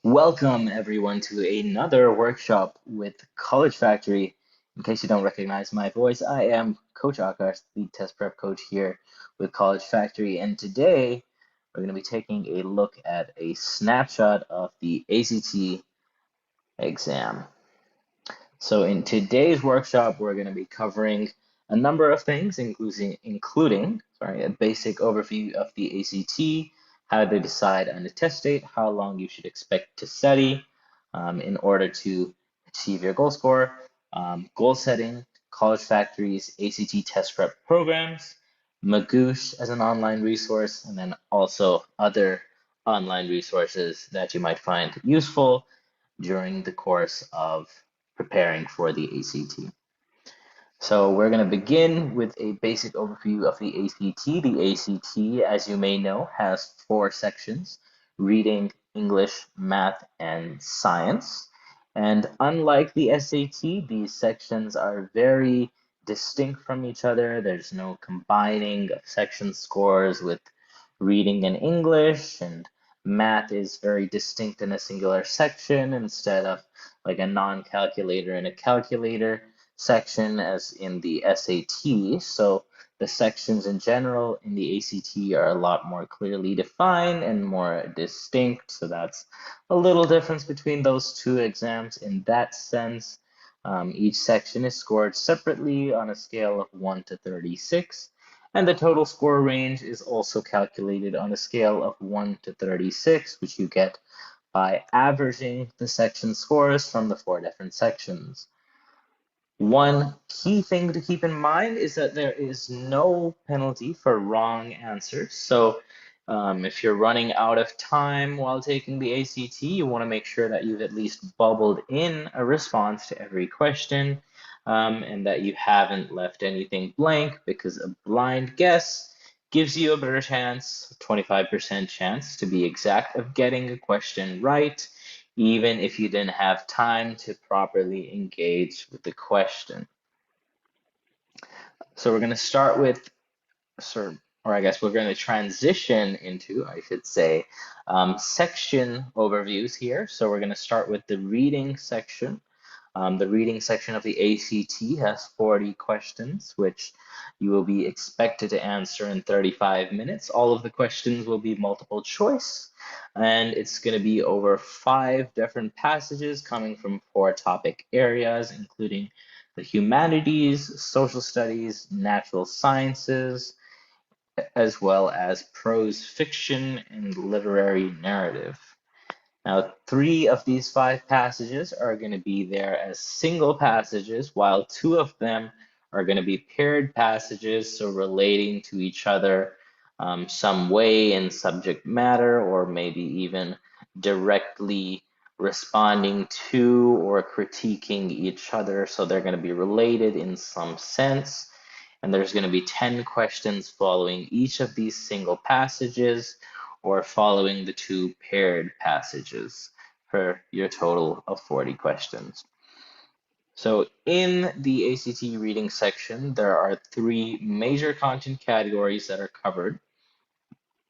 Welcome everyone to another workshop with College Factory. In case you don't recognize my voice, I am Coach Akash, the test prep coach here with College Factory, and today we're going to be taking a look at a snapshot of the ACT exam. So in today's workshop, we're going to be covering a number of things, including a basic overview of the ACT, how to decide on the test date, how long you should expect to study in order to achieve your goal score, goal setting, College Factory's ACT test prep programs, Magoosh as an online resource, and then also other online resources that you might find useful during the course of preparing for the ACT. So we're going to begin with a basic overview of the ACT. The ACT, as you may know, has 4 sections: reading, English, math, and science. And unlike the SAT, these sections are very distinct from each other. There's no combining of section scores with reading and English, and math is very distinct in a singular section instead of like a non-calculator and a calculator section as in the SAT. So the sections in general in the ACT are a lot more clearly defined and more distinct. So that's a little difference between those two exams in that sense. Each section is scored separately on a scale of 1 to 36. And the total score range is also calculated on a scale of 1 to 36, which you get by averaging the section scores from the 4 different sections. One key thing to keep in mind is that there is no penalty for wrong answers. So if you're running out of time while taking the ACT, you want to make sure that you've at least bubbled in a response to every question and that you haven't left anything blank, because a blind guess gives you a better chance, 25% chance to be exact, of getting a question right, even if you didn't have time to properly engage with the question. So we're going to start with or I guess we're going to transition into, I should say, section overviews here. So we're going to start with the reading section. The reading section of the ACT has 40 questions, which you will be expected to answer in 35 minutes. All of the questions will be multiple choice, and it's going to be over 5 different passages coming from 4 topic areas, including the humanities, social studies, natural sciences, as well as prose fiction and literary narrative. Now, 3 of these 5 passages are going to be there as single passages, while 2 of them are going to be paired passages, so relating to each other some way in subject matter, or maybe even directly responding to or critiquing each other. So they're going to be related in some sense. And there's going to be 10 questions following each of these single passages, or following the 2 paired passages, for your total of 40 questions. So in the ACT reading section, there are 3 major content categories that are covered.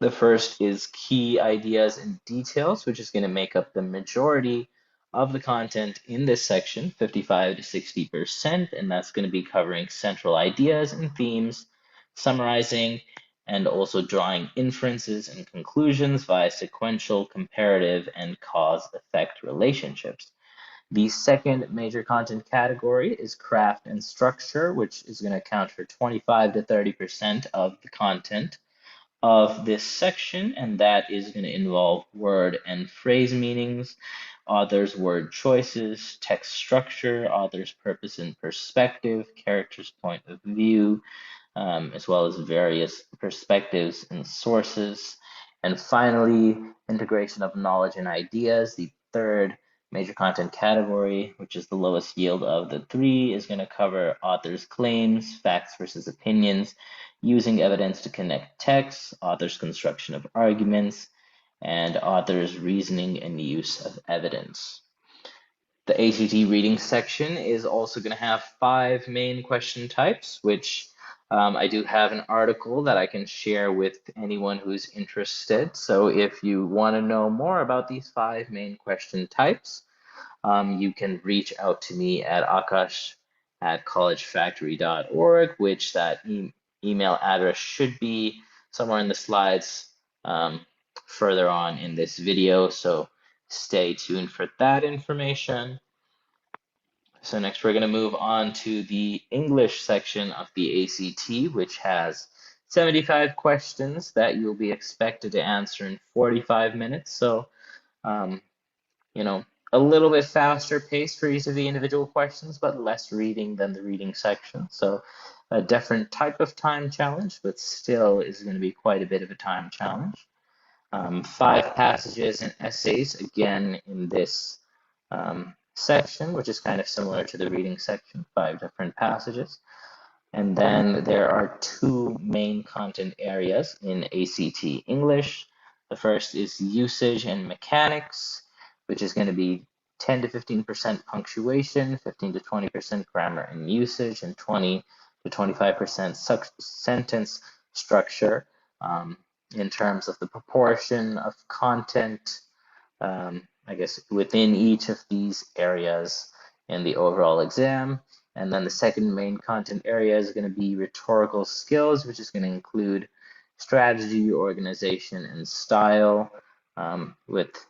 The first is key ideas and details, which is going to make up the majority of the content in this section, 55 to 60%, and that's going to be covering central ideas and themes, summarizing, and also drawing inferences and conclusions via sequential, comparative, and cause-effect relationships. The second major content category is craft and structure, which is going to account for 25 to 30% of the content of this section, and that is going to involve word and phrase meanings, author's word choices, text structure, author's purpose and perspective, character's point of view, as well as various perspectives and sources. And finally, integration of knowledge and ideas, the third major content category, which is the lowest yield of the 3, is going to cover author's claims, facts versus opinions, using evidence to connect texts, author's construction of arguments, and author's reasoning and use of evidence. The ACT reading section is also going to have 5 main question types, which I do have an article that I can share with anyone who's interested. So if you want to know more about these 5 main question types, you can reach out to me at akash@collegefactory.org, which that email address should be somewhere in the slides further on in this video. So stay tuned for that information. So next we're going to move on to the English section of the ACT, which has 75 questions that you'll be expected to answer in 45 minutes. So, you know, a little bit faster pace for each of the individual questions, but less reading than the reading section. So a different type of time challenge, but still is going to be quite a bit of a time challenge. 5 passages and essays, again, in this section, which is kind of similar to the reading section, 5 different passages. And then there are 2 main content areas in ACT English. The first is usage and mechanics, which is going to be 10 to 15% punctuation, 15 to 20% grammar and usage, and 20 to 25% sentence structure. In terms of the proportion of content, I guess, within each of these areas in the overall exam. And then the second main content area is going to be rhetorical skills, which is going to include strategy, organization, and style, with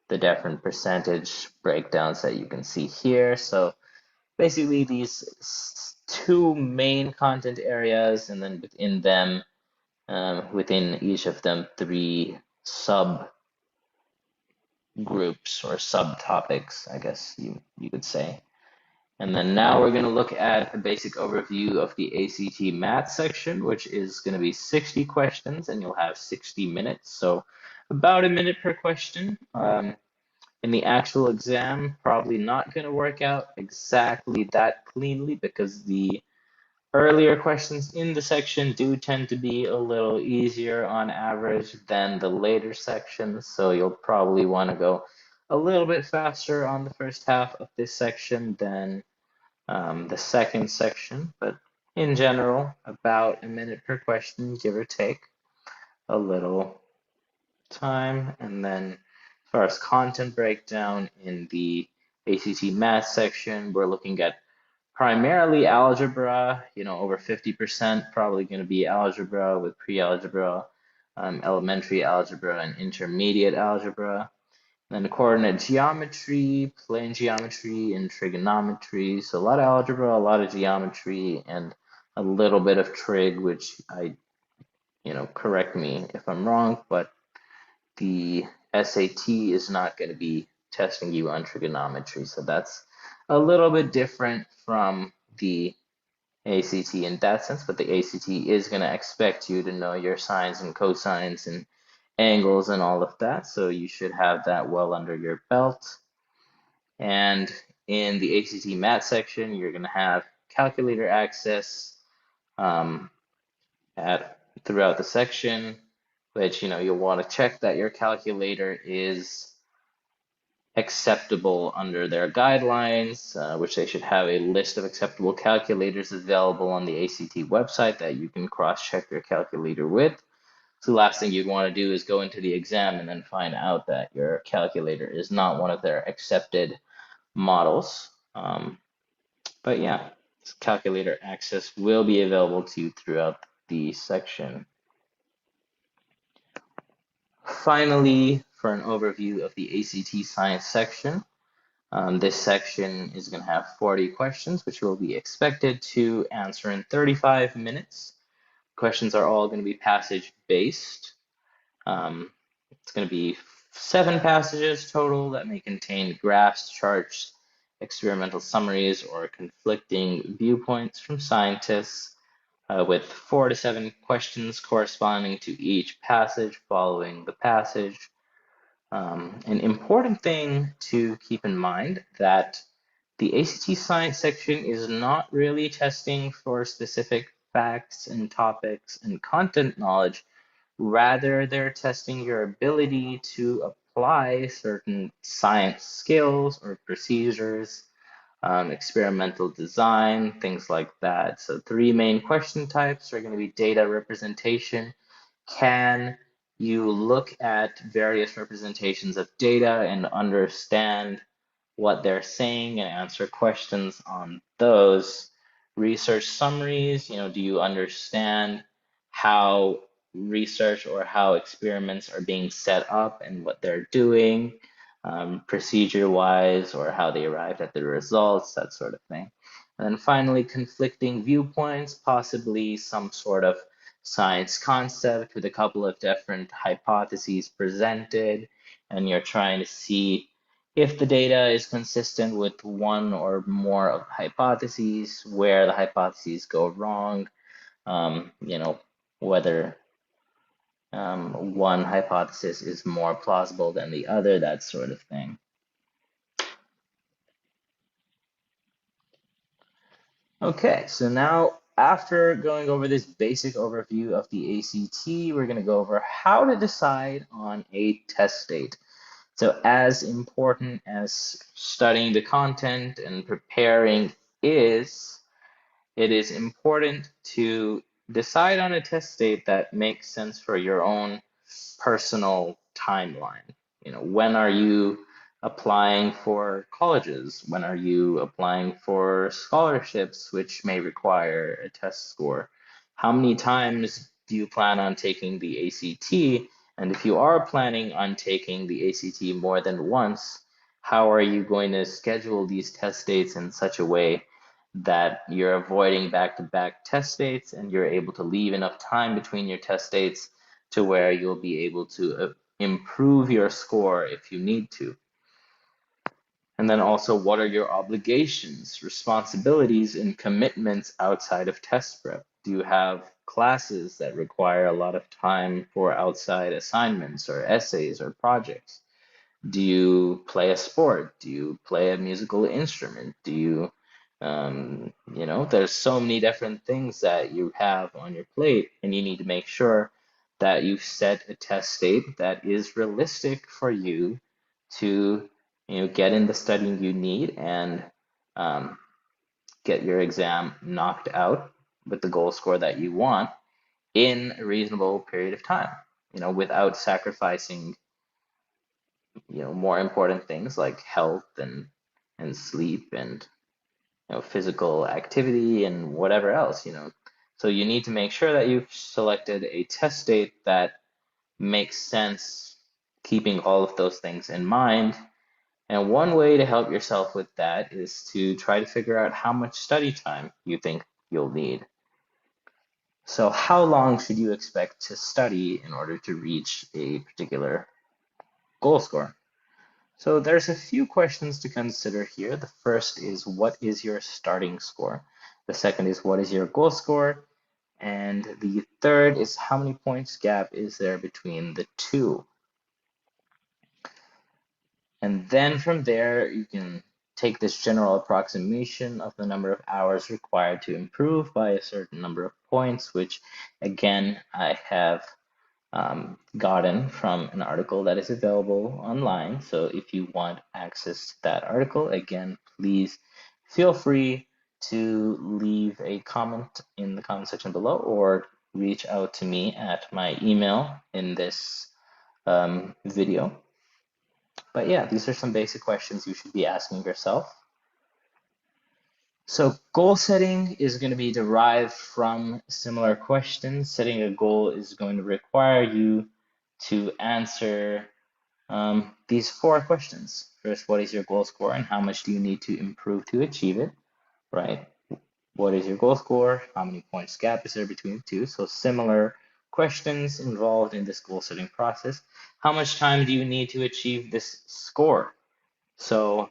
the different percentage breakdowns that you can see here. So basically these 2 main content areas, and then within them, within each of them, 3 subgroups or subtopics, I guess you could say. And then now we're going to look at a basic overview of the ACT math section, which is going to be 60 questions, and you'll have 60 minutes. So about a minute per question. In the actual exam, probably not going to work out exactly that cleanly, because the earlier questions in the section do tend to be a little easier on average than the later sections, so you'll probably want to go a little bit faster on the first half of this section than the second section, but in general, about a minute per question, give or take a little time. And then as far as content breakdown in the ACT math section, we're looking at primarily algebra, over 50% probably going to be algebra, with pre-algebra, elementary algebra, and intermediate algebra. Then coordinate geometry, plane geometry, and trigonometry. So a lot of algebra, a lot of geometry, and a little bit of trig, which correct me if I'm wrong, but the SAT is not going to be testing you on trigonometry. So that's a little bit different from the ACT in that sense, but the ACT is going to expect you to know your sines and cosines and angles and all of that, so you should have that well under your belt. And in the ACT math section, you're going to have calculator access throughout the section, which you'll want to check that your calculator is acceptable under their guidelines, which they should have a list of acceptable calculators available on the ACT website that you can cross-check your calculator with. So the last thing you'd want to do is go into the exam and then find out that your calculator is not one of their accepted models. But yeah, calculator access will be available to you throughout the section. Finally, for an overview of the ACT science section, this section is going to have 40 questions, which you will be expected to answer in 35 minutes. Questions are all going to be passage based. It's going to be 7 passages total that may contain graphs, charts, experimental summaries, or conflicting viewpoints from scientists, with 4 to 7 questions corresponding to each passage following the passage. An important thing to keep in mind that the ACT science section is not really testing for specific facts and topics and content knowledge. Rather, they're testing your ability to apply certain science skills or procedures experimental design, things like that. So three main question types are going to be data representation. Can you look at various representations of data and understand what they're saying and answer questions on those? Research summaries, do you understand how research or how experiments are being set up and what they're doing, procedure-wise, or how they arrived at the results, that sort of thing. And then finally, conflicting viewpoints, possibly some sort of science concept with a couple of different hypotheses presented, and you're trying to see if the data is consistent with one or more of hypotheses, where the hypotheses go wrong, whether one hypothesis is more plausible than the other, that sort of thing. Okay, so now after going over this basic overview of the ACT, we're going to go over how to decide on a test date. So as important as studying the content and preparing is, it is important to decide on a test date that makes sense for your own personal timeline. When are you applying for colleges? When are you applying for scholarships, which may require a test score? How many times do you plan on taking the ACT? And if you are planning on taking the ACT more than once, how are you going to schedule these test dates in such a way that you're avoiding back-to-back test dates and you're able to leave enough time between your test dates to where you'll be able to improve your score if you need to. And then also, what are your obligations, responsibilities, and commitments outside of test prep? Do you have classes that require a lot of time for outside assignments or essays or projects? Do you play a sport? Do you play a musical instrument? Do you, there's so many different things that you have on your plate, and you need to make sure that you set a test date that is realistic for you to, get in the studying you need and um, get your exam knocked out with the goal score that you want in a reasonable period of time, without sacrificing more important things like health and sleep and physical activity and whatever else. So you need to make sure that you've selected a test date that makes sense, keeping all of those things in mind. And one way to help yourself with that is to try to figure out how much study time you think you'll need. So how long should you expect to study in order to reach a particular goal score? So there's a few questions to consider here. The first is, what is your starting score? The second is, what is your goal score? And the third is, how many points gap is there between the two? And then from there, you can take this general approximation of the number of hours required to improve by a certain number of points, which again, I have gotten from an article that is available online. So if you want access to that article, again, please feel free to leave a comment in the comment section below or reach out to me at my email in this video. But yeah, these are some basic questions you should be asking yourself. So goal setting is going to be derived from similar questions. Setting a goal is going to require you to answer these four questions. First, what is your goal score and how much do you need to improve to achieve it, right? What is your goal score? How many points gap is there between the two? So similar questions involved in this goal setting process. How much time do you need to achieve this score? So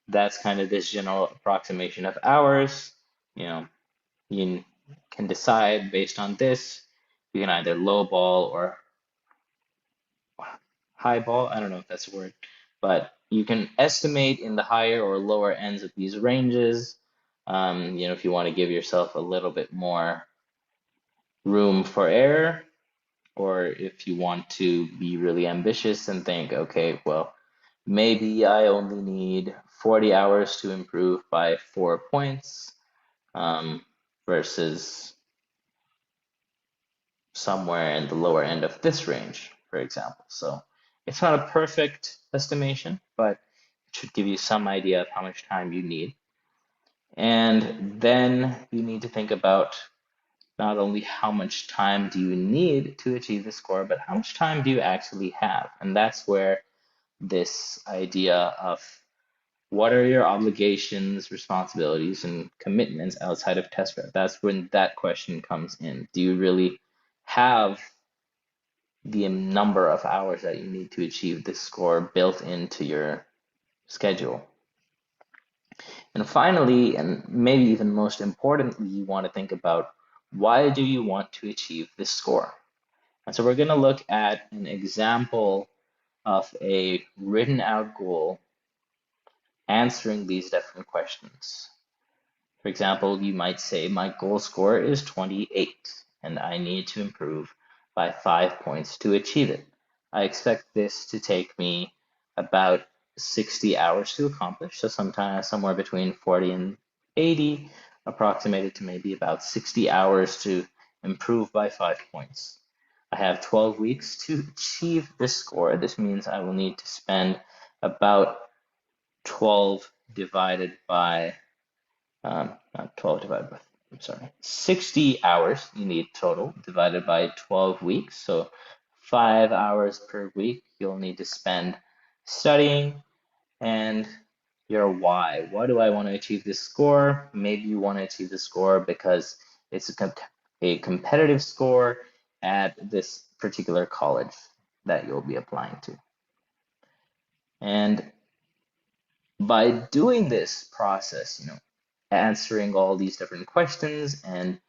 that's kind of this general approximation of hours. You can decide based on this. You can either lowball or highball. I don't know if that's a word, but you can estimate in the higher or lower ends of these ranges. If you want to give yourself a little bit more room for error, or if you want to be really ambitious and think, okay, well, maybe I only need 40 hours to improve by 4 points, versus somewhere in the lower end of this range, for example. So it's not a perfect estimation, but it should give you some idea of how much time you need. And then you need to think about not only how much time do you need to achieve the score, but how much time do you actually have? And that's where this idea of what are your obligations, responsibilities, and commitments outside of test prep? That's when that question comes in. Do you really have the number of hours that you need to achieve this score built into your schedule? And finally, and maybe even most importantly, you want to think about why do you want to achieve this score? And so we're going to look at an example of a written out goal answering these different questions. For example, you might say my goal score is 28 and I need to improve by 5 points to achieve it. I expect this to take me about 60 hours to accomplish, so sometimes somewhere between 40 and 80, approximated to maybe about 60 hours to improve by 5 points. I have 12 weeks to achieve this score. This means I will need to spend about 12 divided by not 12 divided by, I'm sorry, 60 hours you need total divided by 12 weeks. So 5 hours per week you'll need to spend studying, and your why. Why do I want to achieve this score? Maybe you want to achieve the score because it's a competitive score at this particular college that you'll be applying to. And by doing this process, answering all these different questions and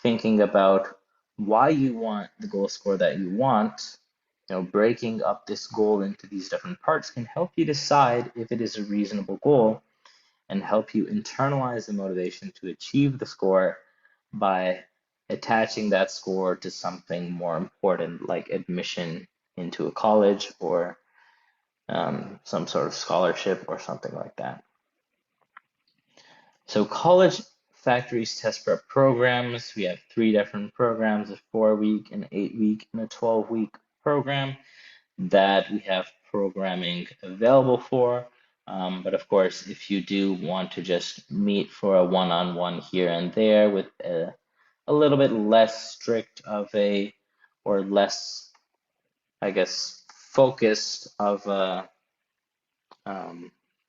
thinking about why you want the goal score that you want, breaking up this goal into these different parts can help you decide if it is a reasonable goal and help you internalize the motivation to achieve the score by attaching that score to something more important like admission into a college or some sort of scholarship or something like that. So college factories test prep programs, we have three different programs, a 4-week, an 8-week, and a 12-week program that we have programming available for. But of course, if you do want to just meet for a one-on-one here and there with a little bit less strict of a, or less, I guess, focused of a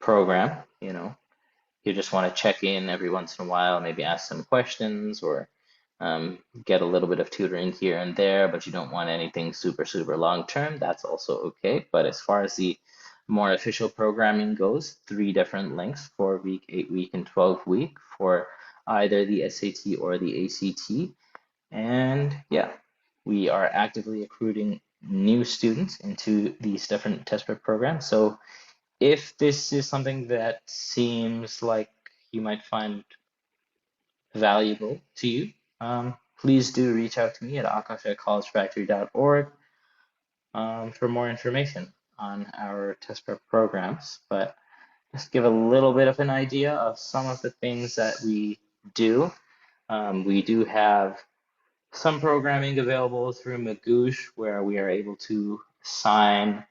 program, you just want to check in every once in a while, maybe ask some questions or get a little bit of tutoring here and there, but you don't want anything super, super long term, that's also okay. But as far as the more official programming goes, three different lengths, 4-week, 8-week, and 12-week for either the SAT or the ACT. And yeah, we are actively recruiting new students into these different test prep programs. So if this is something that seems like you might find valuable to you, please do reach out to me at akash@collegefactory.org for more information on our test prep programs. But just give a little bit of an idea of some of the things that we do. We do have some programming available through Magoosh where we are able to assign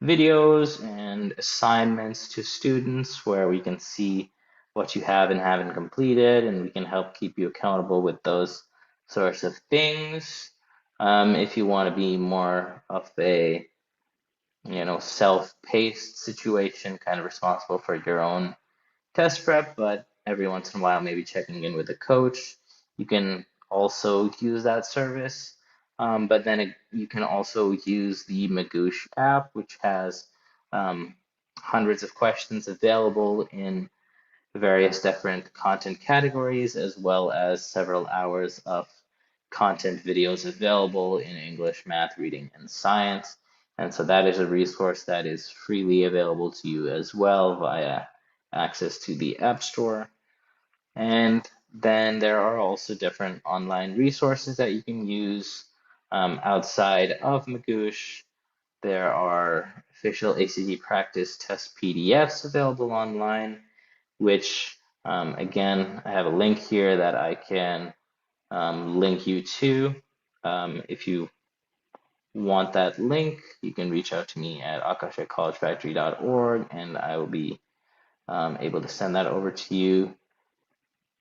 videos and assignments to students where we can see what you have and haven't completed, and we can help keep you accountable with those sorts of things. If you want to be more of a, self-paced situation, kind of responsible for your own test prep, but every once in a while maybe checking in with a coach, you can also use that service. But then you can also use the Magoosh app, which has hundreds of questions available in various different content categories, as well as several hours of content videos available in English, math, reading, and science. And so that is a resource that is freely available to you as well via access to the App Store. And then there are also different online resources that you can use outside of Magoosh. There are official ACT practice test PDFs available online, which again, I have a link here that I can link you to. If you want that link, you can reach out to me at akash@collegefactory.org, and I will be able to send that over to you.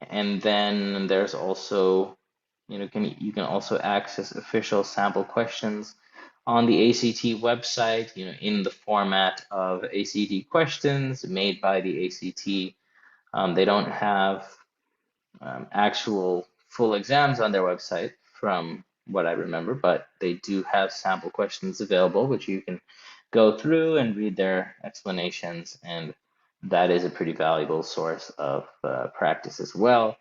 And then there's also, you can also access official sample questions on the ACT website, in the format of ACT questions made by the ACT. They don't have actual full exams on their website from what I remember, but they do have sample questions available, which you can go through and read their explanations, and that is a pretty valuable source of practice as well.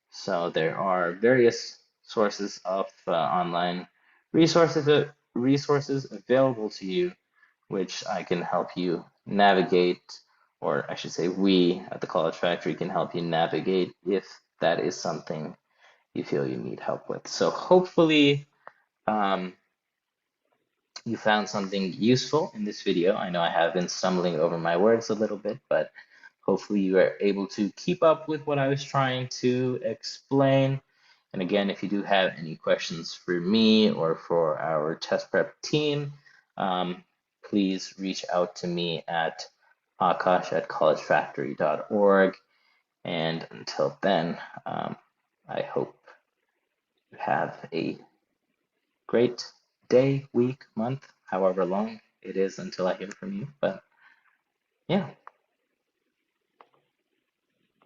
So there are various sources of online resources available to you, which I can help you navigate, or I should say, we at the College Factory can help you navigate if that is something you feel you need help with. So hopefully, um, you found something useful in this video. I know I have been stumbling over my words a little bit, but hopefully you are able to keep up with what I was trying to explain. And again, if you do have any questions for me or for our test prep team, please reach out to me at akash@collegefactory.org. And until then, I hope you have a great day, week, month, however long it is until I hear from you. But yeah.